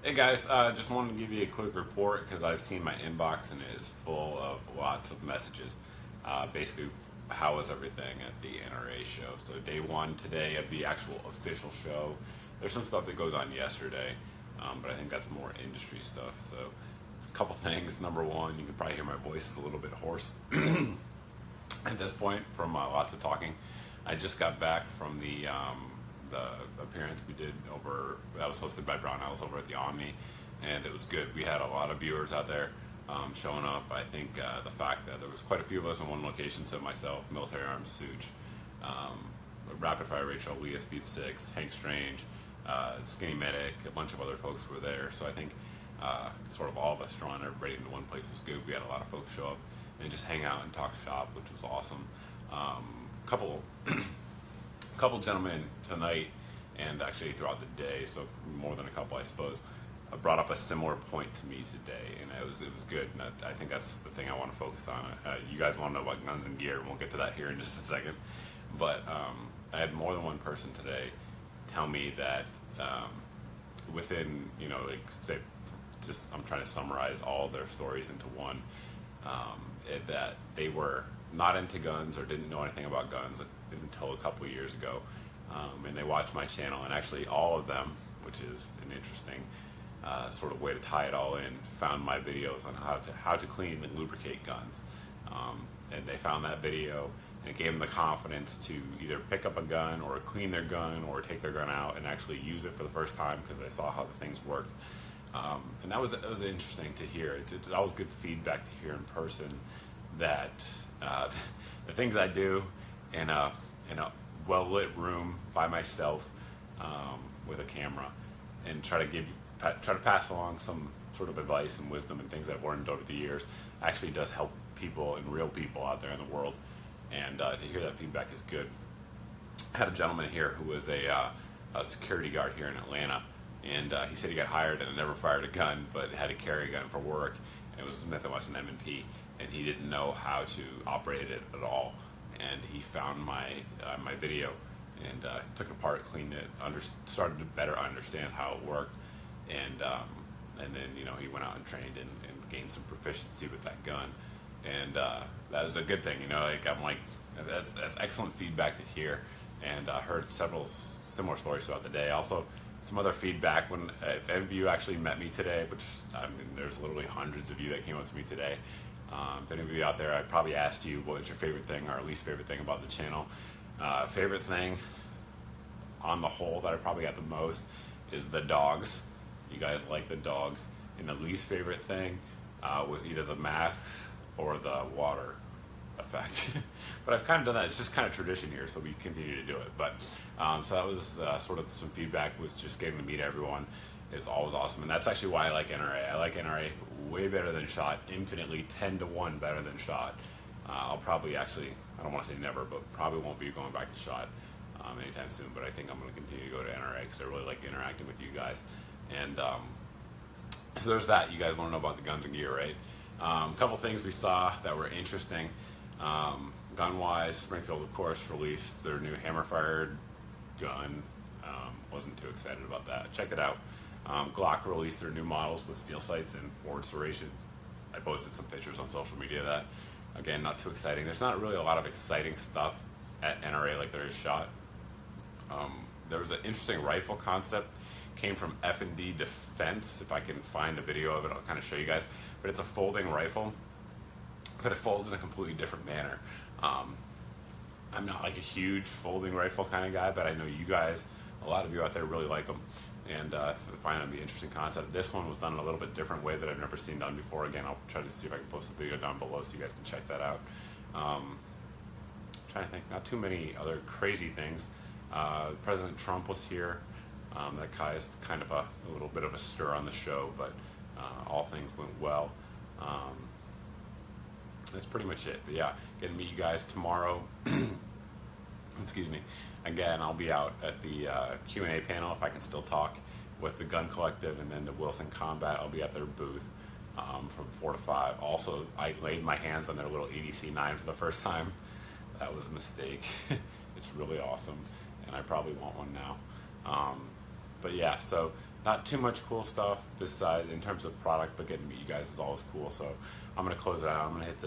Hey guys, just wanted to give you a quick report because I've seen my inbox and it is full of lots of messages. Basically, how was everything at the NRA show? So day one today of the actual official show. There's some stuff that goes on yesterday, but I think that's more industry stuff. So a couple things. Number one, you can probably hear my voice is a little bit hoarse at this point from lots of talking. I just got back from the appearance we did over that was hosted by Brown. I was over at the Omni, and it was good. We had a lot of viewers out there showing up. I think the fact that there was quite a few of us in one location, so myself, Military Arms Such, Rapid Fire Rachel, Leah Speed 6, Hank Strange, Skinny Medic, a bunch of other folks were there. So I think sort of all of us drawing everybody into one place was good. We had a lot of folks show up and just hang out and talk shop, which was awesome. Couple couple gentlemen tonight, and actually throughout the day, so more than a couple, I suppose, brought up a similar point to me today, and it was good. And I think that's the thing I want to focus on. You guys want to know about guns and gear, and we'll get to that here in just a second. But I had more than one person today tell me that within, like say, just I'm trying to summarize all their stories into one, that they were not into guns or didn't know anything about guns until a couple of years ago, and they watched my channel, and actually all of them, which is an interesting sort of way to tie it all in, found my videos on how to clean and lubricate guns, and they found that video, and it gave them the confidence to either pick up a gun or clean their gun or take their gun out and actually use it for the first time because they saw how the things worked. And that was interesting to hear. It's always good feedback to hear in person that the things I do in a well-lit room by myself with a camera, and try to pass along some sort of advice and wisdom and things I've learned over the years actually does help people and real people out there in the world. And to hear that feedback is good. I had a gentleman here who was a security guard here in Atlanta, and he said he got hired and never fired a gun, but had to carry a gun for work. And it was Smith & Wesson M&P, and he didn't know how to operate it at all. And he found my video and took it apart, cleaned it, started to better understand how it worked, and then he went out and trained and gained some proficiency with that gun, and that was a good thing. I'm like, that's excellent feedback to hear, and I heard several similar stories throughout the day. Also, some other feedback if any of you actually met me today, which there's literally hundreds of you that came up to me today. If any of you out there, I probably asked you what's your favorite thing or least favorite thing about the channel. Favorite thing on the whole that I probably got the most is the dogs. You guys like the dogs. And the least favorite thing was either the masks or the water effect. But I've kind of done that. It's just kind of tradition here, so we continue to do it. But so that was sort of some feedback, was just getting to meet everyone is always awesome. And that's actually why I like NRA. I like NRA way better than SHOT, infinitely 10-to-1 better than SHOT. I'll probably actually, I don't want to say never, but probably won't be going back to SHOT anytime soon. But I think I'm going to continue to go to NRA because I really like interacting with you guys. And so there's that. You guys want to know about the guns and gear, right? A couple things we saw that were interesting. Gun-wise, Springfield, of course, released their new hammer-fired gun. Wasn't too excited about that. Check it out. Glock released their new models with steel sights and forward serrations. I posted some pictures on social media of that. Again, not too exciting. There's not really a lot of exciting stuff at NRA like there is SHOT. There was an interesting rifle concept. Came from F&D Defense. If I can find a video of it, I'll kind of show you guys. But it's a folding rifle, but it folds in a completely different manner. I'm not like a huge folding rifle kind of guy, but I know you guys, a lot of you out there really like them, and I find it to be an interesting concept. This one was done in a little bit different way that I've never seen done before. Again, I'll try to see if I can post a video down below so you guys can check that out. Trying to think, not too many other crazy things. President Trump was here. That caused kind of a little bit of a stir on the show, but all things went well. That's pretty much it. But yeah, gonna meet you guys tomorrow. Excuse me. Again, I'll be out at the Q&A panel if I can still talk with the Gun Collective, and then the Wilson Combat. I'll be at their booth from 4 to 5. Also, I laid my hands on their little EDC-9 for the first time. That was a mistake. It's really awesome, and I probably want one now. But yeah, so not too much cool stuff this side in terms of product, but getting to meet you guys is always cool. So I'm gonna close it out. I'm gonna hit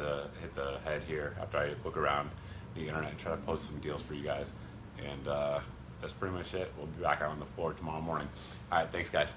the head here after I look around the internet and try to post some deals for you guys. And that's pretty much it. We'll be back out on the floor tomorrow morning. All right, thanks guys.